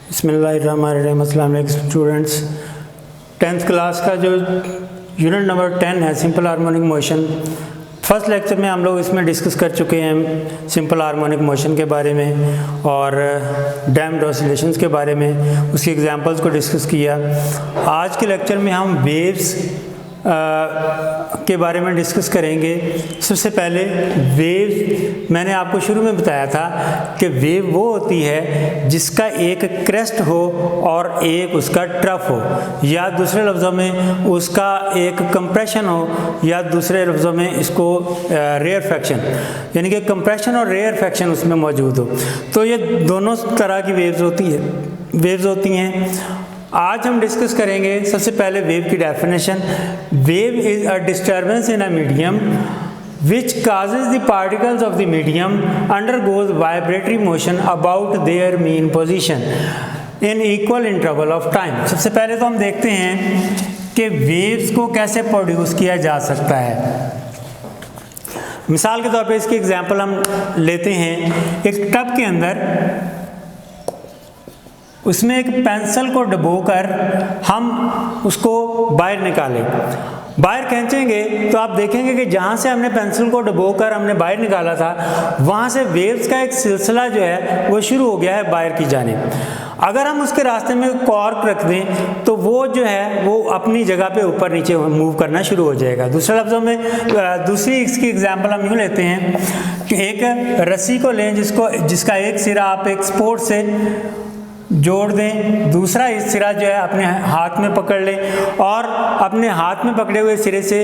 बिस्मिल्लाहिर्रहमानिर्रहीम। अस्सलाम वालेकुम स्टूडेंट्स। 10th क्लास का जो यूनिट नंबर 10 है simple harmonic motion, first lecture में हम लोग इसमें डिस्कस कर चुके हैं सिंपल हार्मोनिक मोशन के बारे में और डैम्प्ड ऑसिलेशंस के बारे में, उसकी एग्जांपल्स को डिस्कस किया। आज के लेक्चर में हम वेव्स के बारे में डिस्कस करेंगे। सबसे पहले वेव, मैंने आपको शुरू में बताया था कि वेव वो होती है जिसका एक क्रेस्ट हो और एक उसका ट्रफ हो, या दूसरे लफ्ज़ों में उसका एक कंप्रेशन हो या दूसरे लफ्ज़ों में इसको रेयरफेक्शन, यानी कि कंप्रेशन और रेयरफेक्शन उसमें मौजूद हो। तो ये दोनों तरह की वेव्स होती हैं। आज हम डिस्कस करेंगे सबसे पहले वेव की definition. Wave is a disturbance in a medium which causes the particles of the medium undergoes vibratory motion about their mean position in equal interval of time। सबसे पहले तो हम देखते हैं कि वेव्स को कैसे प्रोड्यूस किया जा सकता है। मिसाल के तौर पे इसकी एग्जांपल हम लेते हैं। एक टब के अंदर उसमें एक पेंसिल को डुबोकर हम उसको बाहर निकालें, बाहर खींचेंगे तो आप देखेंगे कि जहाँ से हमने पेंसिल को डुबोकर हमने बाहर निकाला था, वहाँ से वेव्स का एक सिलसिला जो है वो शुरू हो गया है बाहर की जानिब। अगर हम उसके रास्ते में कॉर्क रख दें तो वो जो है वो अपनी जगह पे ऊपर नीचे मूव करना शुरू हो जाएगा। दूसरे लफ्ज़ों में दूसरी इसकी एग्जांपल हम यूँ लेते हैं कि एक रस्सी को लें जिसका एक सिरा आप एक स्पोर्ट से जोड़ दें, दूसरा इस सिरा जो है अपने हाथ में पकड़ लें और अपने हाथ में पकड़े हुए सिरे से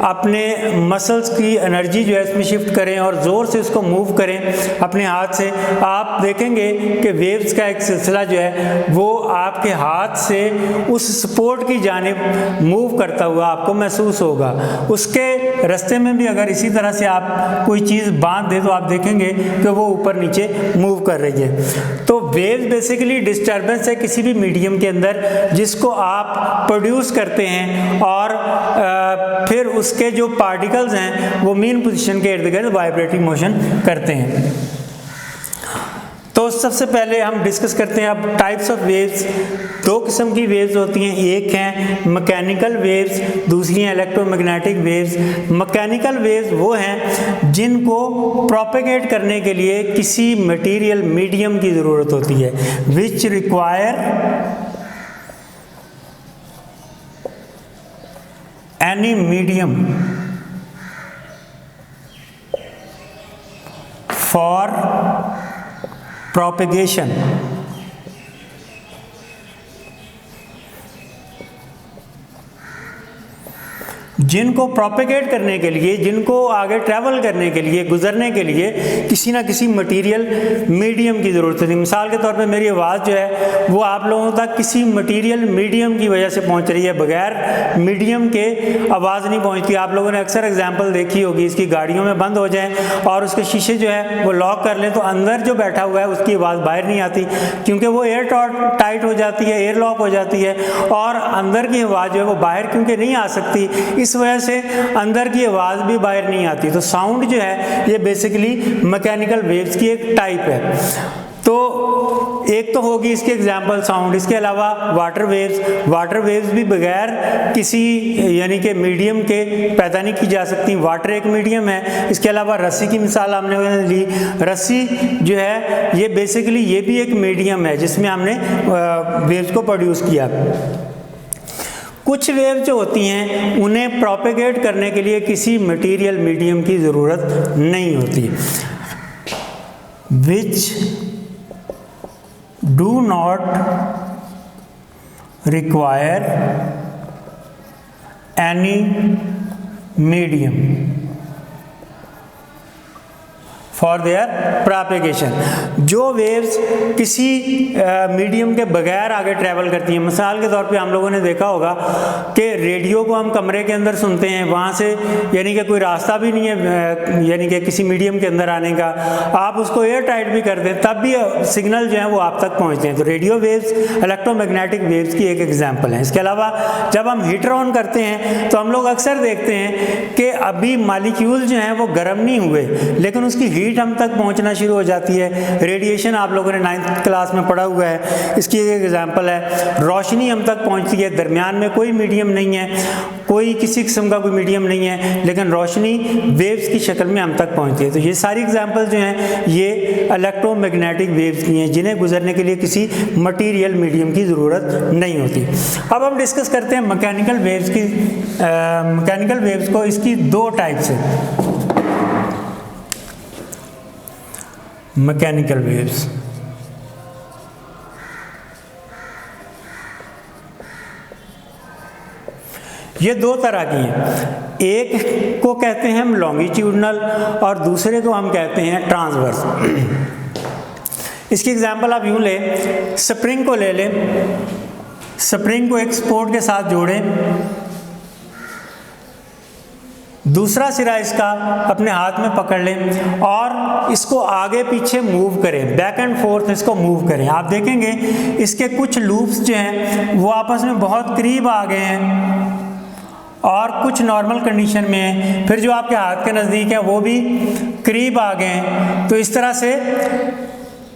अपने मसल्स की एनर्जी जो है इसमें शिफ्ट करें और ज़ोर से उसको मूव करें अपने हाथ से। आप देखेंगे कि वेव्स का एक सिलसिला जो है वो आपके हाथ से उस सपोर्ट की जानिब मूव करता हुआ आपको महसूस होगा। उसके रास्ते में भी अगर इसी तरह से आप कोई चीज़ बांध दें तो आप देखेंगे कि वो ऊपर नीचे मूव कर रही है। तो वेव्स बेसिकली डिस्टर्बेंस है किसी भी मीडियम के अंदर जिसको आप प्रोड्यूस करते हैं और फिर उसके जो पार्टिकल्स हैं वो मीन पोजीशन के इर्द गिर्द वाइब्रेटिंग मोशन करते हैं। तो सबसे पहले हम डिस्कस करते हैं अब टाइप्स ऑफ वेव्स। दो किस्म की वेव्स होती हैं, एक हैं मैकेनिकल वेव्स, दूसरी हैं इलेक्ट्रोमैग्नेटिक वेव्स। मैकेनिकल वेव्स वो हैं जिनको प्रोपेगेट करने के लिए किसी मटेरियल मीडियम की ज़रूरत होती है, which require any medium for propagation। जिनको प्रोपेगेट करने के लिए, जिनको आगे ट्रैवल करने के लिए, गुजरने के लिए किसी ना किसी मटेरियल मीडियम की ज़रूरत होती है। मिसाल के तौर पे मेरी आवाज़ जो है वो आप लोगों तक किसी मटेरियल मीडियम की वजह से पहुंच रही है, बगैर मीडियम के आवाज़ नहीं पहुंचती। आप लोगों ने अक्सर एग्जांपल देखी होगी, इसकी गाड़ियों में बंद हो जाएं और उसके शीशे जो है वो लॉक कर लें तो अंदर जो बैठा हुआ है उसकी आवाज़ बाहर नहीं आती, क्योंकि वो एयर टाइट हो जाती है, एयर लॉक हो जाती है और अंदर की आवाज़ जो है वो बाहर क्योंकि नहीं आ सकती, इस वजह से अंदर की आवाज़ भी बाहर नहीं आती। तो साउंड जो है ये बेसिकली मैकेनिकल वेव्स की एक टाइप है। तो एक तो होगी इसकी एग्जांपल साउंड। इसके अलावा वाटर वेव्स भी बगैर किसी यानी कि मीडियम के पैदा नहीं की जा सकती। वाटर एक मीडियम है। इसके अलावा रस्सी की मिसाल हमने ली, रस्सी जो है ये बेसिकली ये भी एक मीडियम है जिसमें हमने वेव्स को प्रोड्यूस किया। कुछ वेव जो होती हैं उन्हें प्रोपेगेट करने के लिए किसी मटेरियल मीडियम की ज़रूरत नहीं होती, which do not require any medium for their propagation. जो वेव्स किसी मीडियम के बगैर आगे ट्रैवल करती हैं, मिसाल के तौर पे हम लोगों ने देखा होगा कि रेडियो को हम कमरे के अंदर सुनते हैं, वहाँ से यानी कि कोई रास्ता भी नहीं है यानी कि किसी मीडियम के अंदर आने का, आप उसको एयर टाइट भी कर दें तब भी सिग्नल जो है वो आप तक पहुँचते हैं। तो रेडियो वेव्स इलेक्ट्रोमैग्नेटिक वेव्स की एक एग्जाम्पल है। इसके अलावा जब हम हीटर ऑन करते हैं तो हम लोग अक्सर देखते हैं कि अभी मालिक्यूल जो हैं वो गर्म नहीं हुए लेकिन उसकी हीट हीट हम तक पहुंचना शुरू हो जाती है। रेडिएशन आप लोगों ने 9th क्लास में पढ़ा हुआ है, इसकी एक एग्जांपल है। रोशनी हम तक पहुंचती है, दरमियान में कोई मीडियम नहीं है, कोई किसी किस्म का कोई मीडियम नहीं है, लेकिन रोशनी वेव्स की शक्ल में हम तक पहुंचती है। तो ये सारी एग्जांपल जो हैं ये इलेक्ट्रोमैग्नेटिक वेव्स की हैं, जिन्हें गुजरने के लिए किसी मटीरियल मीडियम की ज़रूरत नहीं होती। अब हम डिस्कस करते हैं मैकेनिकल वेव्स की। मैकेनिकल वेव्स को इसकी दो टाइप्स है। मैकेनिकल वेव्स ये दो तरह की हैं। एक को कहते हैं हम लॉन्गिट्यूडनल और दूसरे को हम कहते हैं ट्रांसवर्स। इसकी एग्जांपल आप यूं लें, स्प्रिंग को ले लें, स्प्रिंग को एक सपोर्ट के साथ जोड़ें, दूसरा सिरा इसका अपने हाथ में पकड़ लें और इसको आगे पीछे मूव करें, बैक एंड फोर्थ इसको मूव करें। आप देखेंगे इसके कुछ लूप्स जो हैं वो आपस में बहुत करीब आ गए हैं और कुछ नॉर्मल कंडीशन में है, फिर जो आपके हाथ के नज़दीक है वो भी करीब आ गए हैं। तो इस तरह से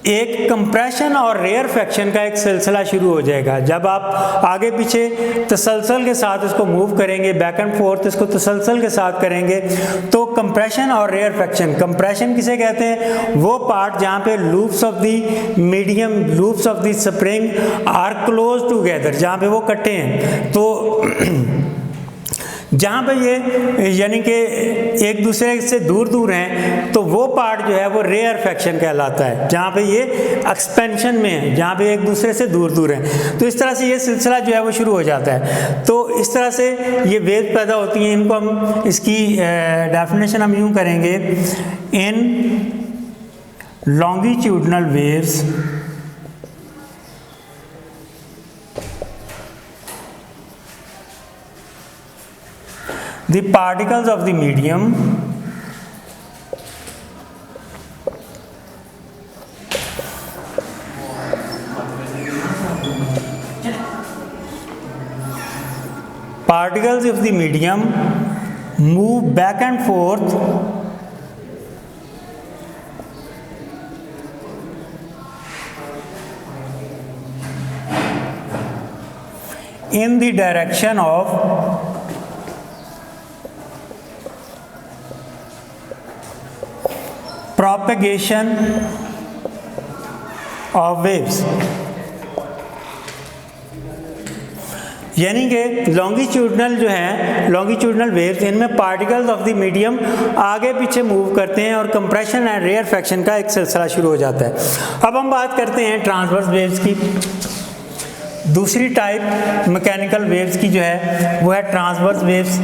एक कंप्रेशन और रेयरफेक्शन का एक सिलसिला शुरू हो जाएगा। जब आप आगे पीछे तसलसल के साथ इसको मूव करेंगे, बैक एंड फोर्थ इसको तसलसल के साथ करेंगे, तो कंप्रेशन और रेयरफेक्शन, कंप्रेशन किसे कहते हैं, वो पार्ट जहाँ पे loops of the medium, loops of the spring are close together, जहाँ पे वो कटे हैं, तो जहाँ पे ये यानी कि एक दूसरे से दूर दूर हैं, तो वो पार्ट जो है वो रेयरफेक्शन कहलाता है। जहाँ पे ये एक्सपेंशन में है, जहाँ पे एक दूसरे से दूर दूर हैं, तो इस तरह से ये सिलसिला जो है वो शुरू हो जाता है। तो इस तरह से ये वेव पैदा होती हैं। इनको हम, इसकी डेफिनेशन हम यूँ करेंगे, in longitudinal waves the particles of the medium move back and forth in the direction of propagation of waves। यानी कि लॉन्गिट्यूडनल जो है, लॉन्गिट्यूडनल वेव्स, इनमें पार्टिकल्स ऑफ द मीडियम आगे पीछे मूव करते हैं और कंप्रेशन एंड रेयरफेक्शन का एक सिलसिला शुरू हो जाता है। अब हम बात करते हैं ट्रांसवर्स वेव्स की। दूसरी टाइप मैकेनिकल वेव्स की जो है वो है transverse waves.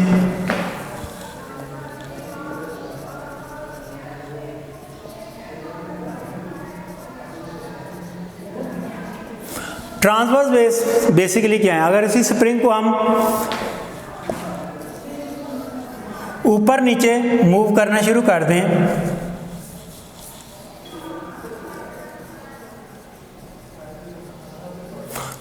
Transverse waves basically क्या है, अगर इसी स्प्रिंग को हम ऊपर नीचे मूव करना शुरू कर दें,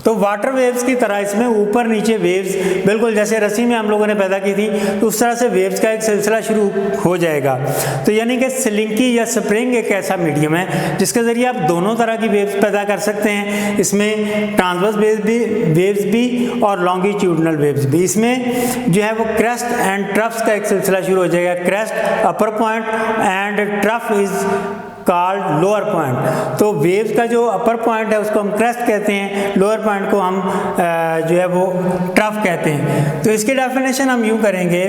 तो वाटर वेव्स की तरह इसमें ऊपर नीचे वेव्स, बिल्कुल जैसे रस्सी में हम लोगों ने पैदा की थी, तो उस तरह से वेव्स का एक सिलसिला शुरू हो जाएगा। तो यानी कि स्लिंकी या स्प्रिंग एक ऐसा मीडियम है जिसके ज़रिए आप दोनों तरह की वेव्स पैदा कर सकते हैं। इसमें ट्रांसवर्स वेव्स भी और लॉन्गिट्यूडनल वेव्स भी। इसमें जो है वो क्रेस्ट एंड ट्रफ्स का एक सिलसिला शुरू हो जाएगा। Crest upper point and trough is called lower point. तो वेव्स का जो अपर पॉइंट है उसको हम क्रेस्ट कहते हैं, लोअर पॉइंट को हम जो है वो ट्रफ कहते हैं। तो इसकी डेफिनेशन हम यूँ करेंगे,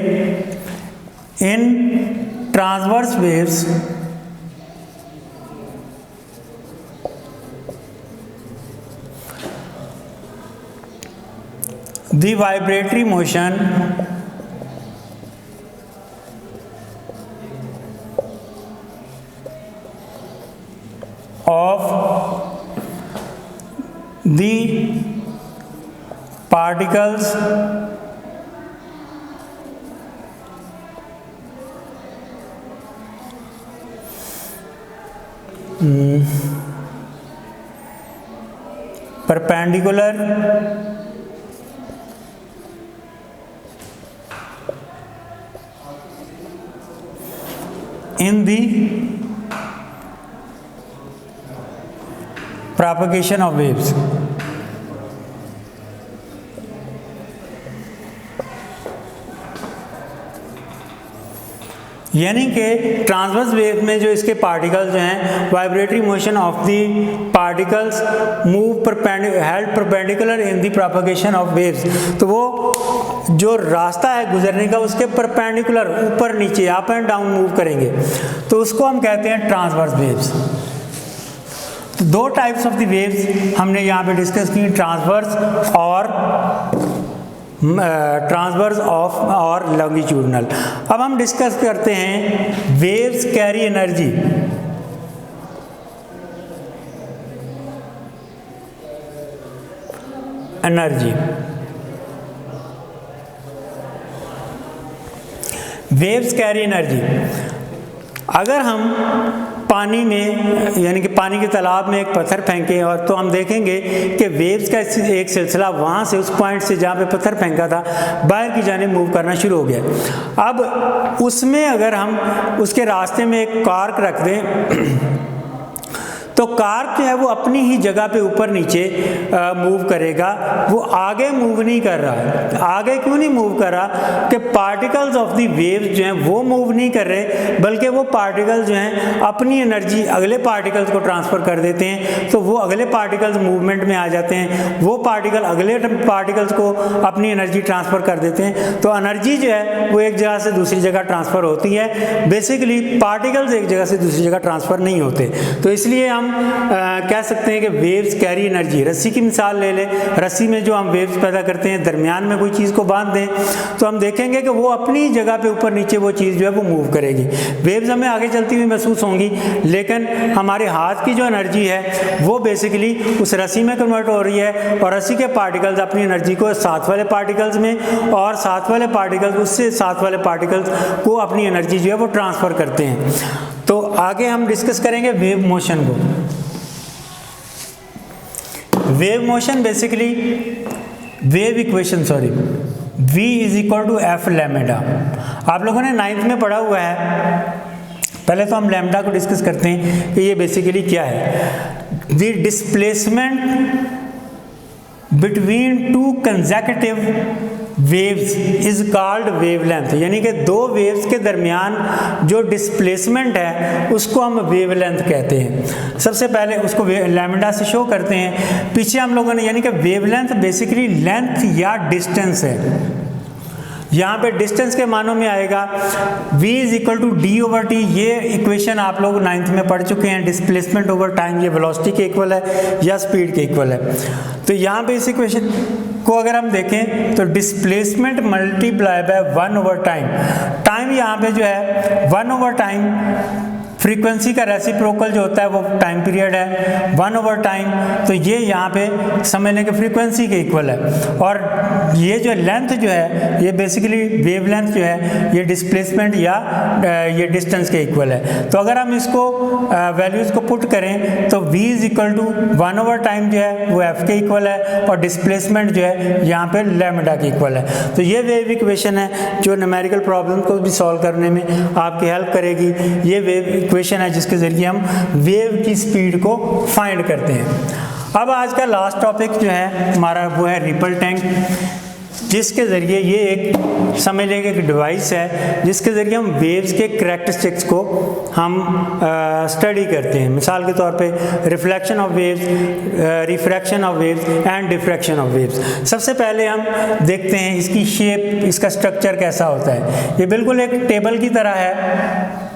in transverse waves the vibratory motion of the particles perpendicular in the propagation of waves। यानी कि ट्रांसवर्स वेव में जो इसके पार्टिकल्स हैं, vibratory motion of the particles move held perpendicular in the propagation of waves. तो वो जो रास्ता है गुजरने का उसके परपेंडिकुलर ऊपर नीचे अप एंड डाउन मूव करेंगे, तो उसको हम कहते हैं ट्रांसवर्स वेव्स। तो दो टाइप्स ऑफ द वेव्स हमने यहाँ पे डिस्कस की, ट्रांसवर्स और लॉन्गिट्यूडनल। अब हम डिस्कस करते हैं waves carry energy. Waves carry energy. अगर हम पानी में यानी कि पानी के तालाब में एक पत्थर फेंकें और तो हम देखेंगे कि वेव्स का एक सिलसिला वहाँ से उस पॉइंट से जहाँ पे पत्थर फेंका था बाहर की जाने मूव करना शुरू हो गया। अब उसमें अगर हम उसके रास्ते में एक कार्क रख दें तो कार्क जो है वो अपनी ही जगह पे ऊपर नीचे मूव करेगा, वो आगे मूव नहीं कर रहा है। आगे क्यों नहीं मूव कर रहा? कि पार्टिकल्स ऑफ द वेव्स जो हैं वो मूव नहीं कर रहे, बल्कि वो पार्टिकल्स जो हैं अपनी एनर्जी अगले पार्टिकल्स को ट्रांसफ़र कर देते हैं, तो वो अगले पार्टिकल्स मूवमेंट में आ जाते हैं, वो पार्टिकल अगले पार्टिकल्स को अपनी एनर्जी ट्रांसफ़र कर देते हैं। तो एनर्जी जो है वो एक जगह से दूसरी जगह ट्रांसफ़र होती है। बेसिकली पार्टिकल्स एक जगह से दूसरी जगह ट्रांसफ़र नहीं होते। तो इसलिए हम कह सकते हैं कि वेव्स कैरी एनर्जी। रस्सी की मिसाल ले लें, रस्सी में जो हम वेव्स पैदा करते हैं, दरमियान में कोई चीज़ को बांध दें तो हम देखेंगे कि वो अपनी जगह पे ऊपर नीचे वो चीज़ जो है वो मूव करेगी। वेव्स हमें आगे चलती हुई महसूस होंगी, लेकिन हमारे हाथ की जो एनर्जी है वो बेसिकली उस रस्सी में कन्वर्ट हो रही है, और रस्सी के पार्टिकल्स अपनी एनर्जी को साथ वाले पार्टिकल्स में, और साथ वाले पार्टिकल्स उससे साथ वाले पार्टिकल्स को अपनी एनर्जी जो है वो ट्रांसफ़र करते हैं। तो आगे हम डिस्कस करेंगे वेव मोशन को। Wave motion basically wave equation V is equal to f lambda. आप लोगों ने 9th में पढ़ा हुआ है। पहले तो हम लैम्डा को डिस्कस करते हैं कि ये बेसिकली क्या है। The displacement between two consecutive waves is called wavelength. यानी कि दो वेव्स के दरमियान जो डिस्प्लेसमेंट है उसको हम वेवलेंथ कहते हैं। सबसे पहले उसको लैम्डा से शो करते हैं। पीछे हम लोगों ने यानी कि वेवलेंथ बेसिकली लेंथ या डिस्टेंस है। यहाँ पे डिस्टेंस के मानों में आएगा v is equal to d over t. ये इक्वेशन आप लोग 9th में पढ़ चुके हैं। डिस्प्लेसमेंट ओवर टाइम ये वेलोसिटी के इक्वल है या स्पीड के इक्वल है। तो यहाँ पे इस इक्वेशन को अगर हम देखें तो displacement multiply by 1 over time. Time यहाँ पे जो है 1 ओवर टाइम फ्रीक्वेंसी का रेसिप्रोकल जो होता है वो टाइम पीरियड है 1 ओवर टाइम। तो ये यहाँ पे समझ लें कि फ्रीक्वेंसी के इक्वल है। और ये जो लेंथ जो है ये बेसिकली वेवलेंथ जो है ये डिस्प्लेसमेंट या ये डिस्टेंस के इक्वल है। तो अगर हम इसको वैल्यूज़ को पुट करें तो v is equal to 1 over time जो है वो f के इक्वल है, और डिस्प्लेसमेंट जो है यहाँ पे लैम्डा के इक्वल है। तो ये वेव इक्वेशन है जो न्यूमेरिकल प्रॉब्लम को भी सॉल्व करने में आपकी हेल्प करेगी। ये वेव इक्वेशन है जिसके जरिए हम वेव की स्पीड को फाइंड करते हैं। अब आज का लास्ट टॉपिक जो है हमारा वो है रिपल टैंक, जिसके ज़रिए ये एक समझ लेंगे एक डिवाइस है जिसके ज़रिए हम वेव्स के करैक्टरिस्टिक्स को हम स्टडी करते हैं। मिसाल के तौर पे reflection of waves, refraction of waves and diffraction of waves. सबसे पहले हम देखते हैं इसकी शेप, इसका स्ट्रक्चर कैसा होता है। ये बिल्कुल एक टेबल की तरह है।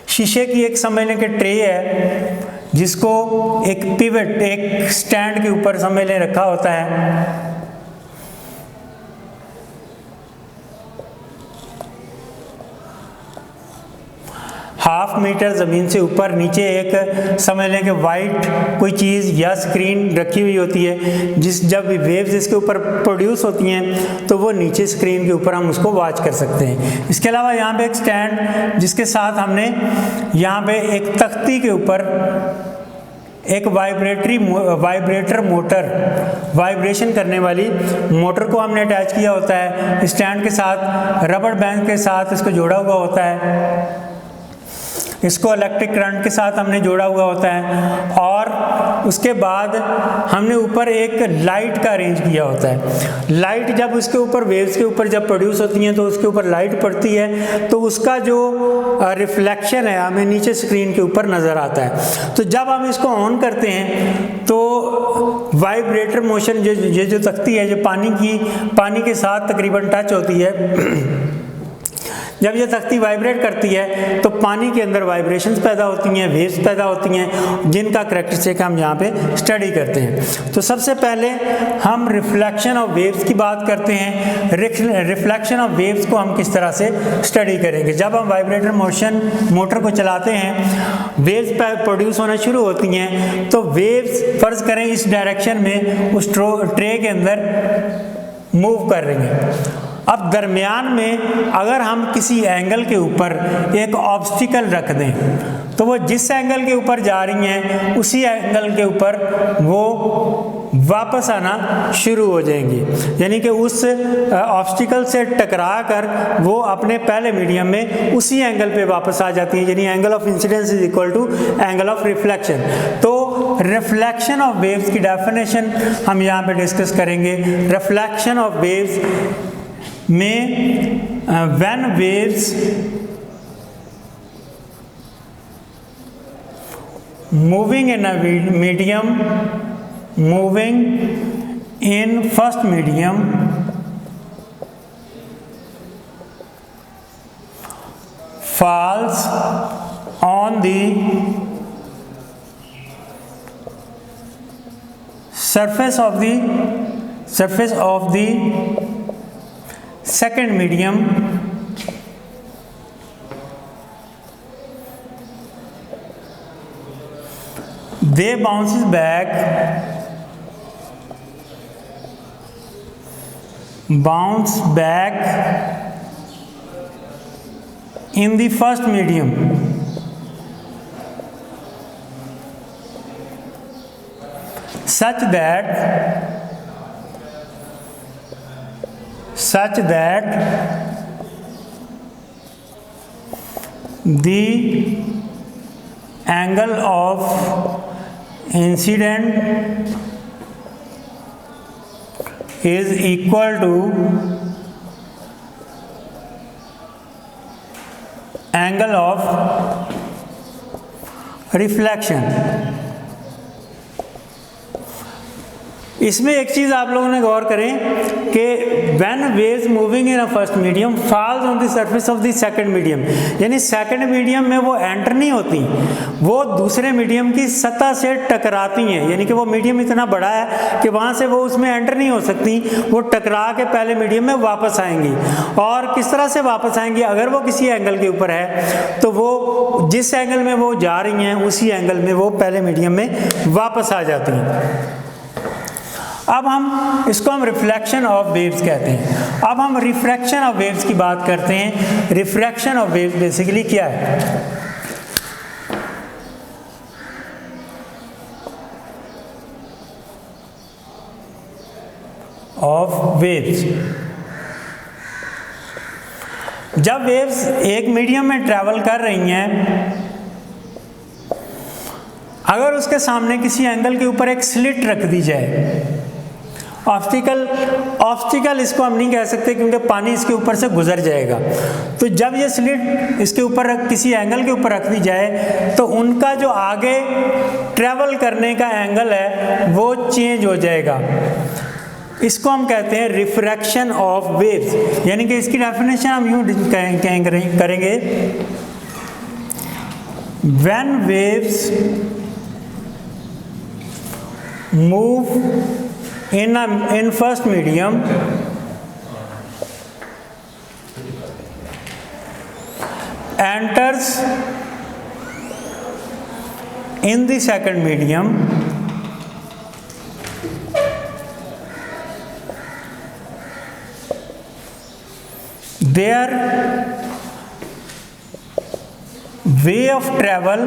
शीशे की एक समझ लें कि ट्रे है जिसको एक पिवट, एक स्टैंड के ऊपर समझ लें रखा होता है। 1/2 मीटर ज़मीन से ऊपर नीचे एक समझ लें कि वाइट कोई चीज़ या स्क्रीन रखी हुई होती है, जब वेव्स इसके ऊपर प्रोड्यूस होती हैं तो वो नीचे स्क्रीन के ऊपर हम उसको वॉच कर सकते हैं। इसके अलावा यहाँ पे एक स्टैंड जिसके साथ हमने यहाँ पे एक तख्ती के ऊपर एक वाइब्रेटर मोटर, वाइब्रेशन करने वाली मोटर को हमने अटैच किया होता है। स्टैंड के साथ रबर बैंड के साथ इसको जोड़ा हुआ होता है। इसको इलेक्ट्रिक करंट के साथ हमने जोड़ा हुआ होता है, और उसके बाद हमने ऊपर एक लाइट का अरेंज किया होता है। लाइट जब उसके ऊपर वेव्स के ऊपर जब प्रोड्यूस होती हैं तो उसके ऊपर लाइट पड़ती है, तो उसका जो रिफ्लेक्शन है हमें नीचे स्क्रीन के ऊपर नज़र आता है। तो जब हम इसको ऑन करते हैं तो वाइब्रेटर मोशन जो तख्ती है, जो पानी के साथ तकरीबन टच होती है, जब ये तख्ती वाइब्रेट करती है तो पानी के अंदर वाइब्रेशंस पैदा होती हैं, वेव्स पैदा होती हैं, जिनका करैक्टरिस्टिक हम यहाँ पे स्टडी करते हैं। तो सबसे पहले हम रिफ्लेक्शन ऑफ वेव्स की बात करते हैं। रिफ्लेक्शन ऑफ वेव्स को हम किस तरह से स्टडी करेंगे। जब हम वाइब्रेटर मोटर को चलाते हैं, वेव्स प्रोड्यूस होना शुरू होती हैं, तो वेव्स फर्ज करें इस डायरेक्शन में उस ट्रे के अंदर मूव कर रही हैं। अब दरमियान में अगर हम किसी एंगल के ऊपर एक ऑब्स्टिकल रख दें, तो वो जिस एंगल के ऊपर जा रही हैं उसी एंगल के ऊपर वो वापस आना शुरू हो जाएंगी, यानी कि उस ऑब्स्टिकल से टकरा कर वो अपने पहले मीडियम में उसी एंगल पे वापस आ जाती है, यानी angle of incidence is equal to angle of reflection. तो रिफ्लेक्शन ऑफ वेव्स की डेफिनेशन हम यहाँ पे डिस्कस करेंगे। रिफ्लेक्शन ऑफ वेव्स में when waves moving in a medium, moving in first medium falls on the surface of the second medium, they bounces back in the first medium such that the angle of incident is equal to angle of reflection। इसमें एक चीज़ आप लोगों ने गौर करें कि when waves moving in a first medium falls on the surface of the second medium, यानी second medium में वो एंटर नहीं होती, वो दूसरे मीडियम की सतह से टकराती हैं, यानी कि वो मीडियम इतना बड़ा है कि वहाँ से वो उसमें एंटर नहीं हो सकती, वो टकरा के पहले मीडियम में वापस आएंगी। और किस तरह से वापस आएंगी, अगर वो किसी एंगल के ऊपर है तो वो जिस एंगल में वो जा रही हैं उसी एंगल में वो पहले मीडियम में वापस आ जाती हैं। अब इसको हम रिफ्लेक्शन ऑफ वेव्स कहते हैं। अब हम रिफ्रैक्शन ऑफ वेव्स की बात करते हैं। रिफ्रैक्शन ऑफ वेव्स बेसिकली क्या है? ऑफ वेव्स, जब वेव्स एक मीडियम में ट्रैवल कर रही हैं, अगर उसके सामने किसी एंगल के ऊपर एक स्लिट रख दी जाए, ऑब्स्टिकल इसको हम नहीं कह सकते क्योंकि पानी इसके ऊपर से गुजर जाएगा, तो जब ये स्लिट इसके ऊपर किसी एंगल के ऊपर रख दी जाए तो उनका जो आगे ट्रैवल करने का एंगल है वो चेंज हो जाएगा। इसको हम कहते हैं रिफ्रैक्शन ऑफ वेव्स, यानी कि इसकी डेफिनेशन हम यूँ करेंगे, when waves move in first medium enters in the second medium their way of travel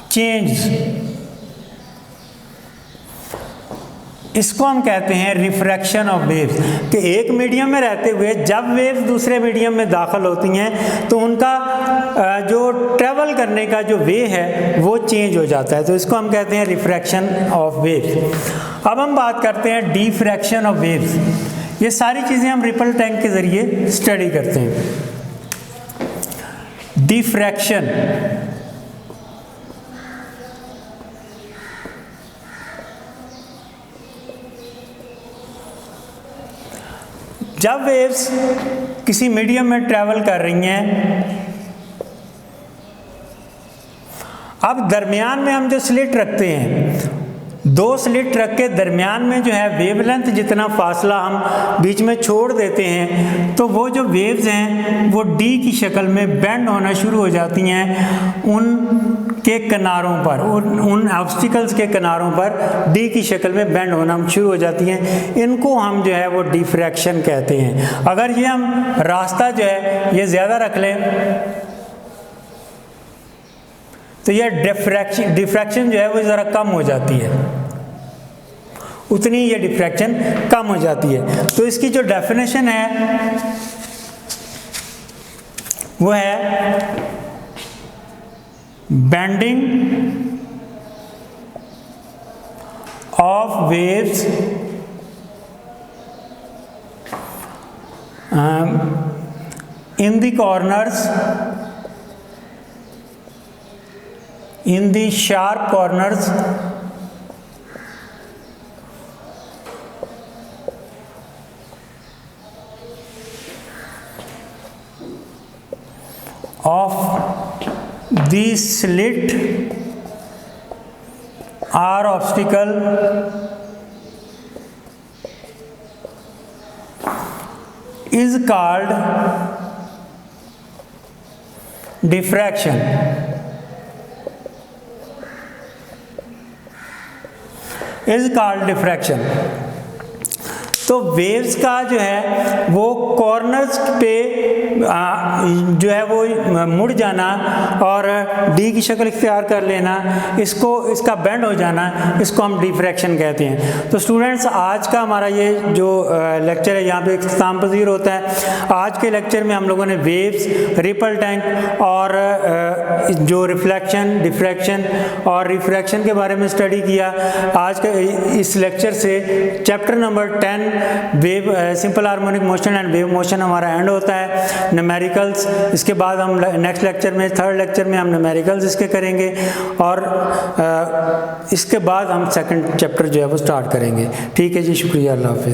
changes। इसको हम कहते हैं रिफ्रैक्शन ऑफ वेव्स, कि एक मीडियम में रहते हुए जब वेव्स दूसरे मीडियम में दाखिल होती हैं तो उनका जो ट्रेवल करने का जो वे है वो चेंज हो जाता है, तो इसको हम कहते हैं रिफ्रैक्शन ऑफ वेव्स। अब हम बात करते हैं डिफ्रैक्शन ऑफ वेव्स। ये सारी चीज़ें हम रिपल टैंक के ज़रिए स्टडी करते हैं। डिफ्रैक्शन, जब वेव्स किसी मीडियम में ट्रैवल कर रही हैं, अब दरमियान में हम जो स्लिट रखते हैं, दो स्लिट रख के दरमियान में जो है वेवलेंथ जितना फासला हम बीच में छोड़ देते हैं, तो वो जो वेव्स हैं वो डी की शक्ल में बेंड होना शुरू हो जाती हैं उन के किनारों पर, उन ऑब्स्टिकल्स के किनारों पर डी की शक्ल में बेंड होना शुरू हो जाती हैं। इनको हम जो है वो डिफ्रैक्शन कहते हैं। अगर ये हम रास्ता जो है ये ज़्यादा रख लें तो यह डिफ्रैक्शन जो है वो ज़रा कम हो जाती है, उतनी ये डिफ्रैक्शन कम हो जाती है। तो इसकी जो डेफिनेशन है वो है bending of waves in the corners, in the sharp corners of the slit or obstacle is called diffraction. Is called diffraction. तो वेव्स का जो है वो कॉर्नर्स पे जो है वो मुड़ जाना और डी की शक्ल इख्तियार कर लेना, इसका बेंड हो जाना, इसको हम डिफ्रैक्शन कहते हैं। तो स्टूडेंट्स, आज का हमारा ये जो लेक्चर है यहाँ पे इख्तिताम पज़ीर होता है। आज के लेक्चर में हम लोगों ने वेव्स, रिपल टैंक और जो रिफ्लेक्शन, डिफ्रैक्शन और रिफ्रैक्शन के बारे में स्टडी किया। आज के इस लेक्चर से chapter number 10 wave, simple harmonic motion and wave motion हमारा एंड होता है। न्यूमेरिकल्स, इसके बाद हम नेक्स्ट लेक्चर में, थर्ड लेक्चर में हम न्यूमेरिकल्स इसके करेंगे और इसके बाद हम सेकंड चैप्टर जो है वो स्टार्ट करेंगे। ठीक है जी, शुक्रिया, अल्लाह हाफ़िज़।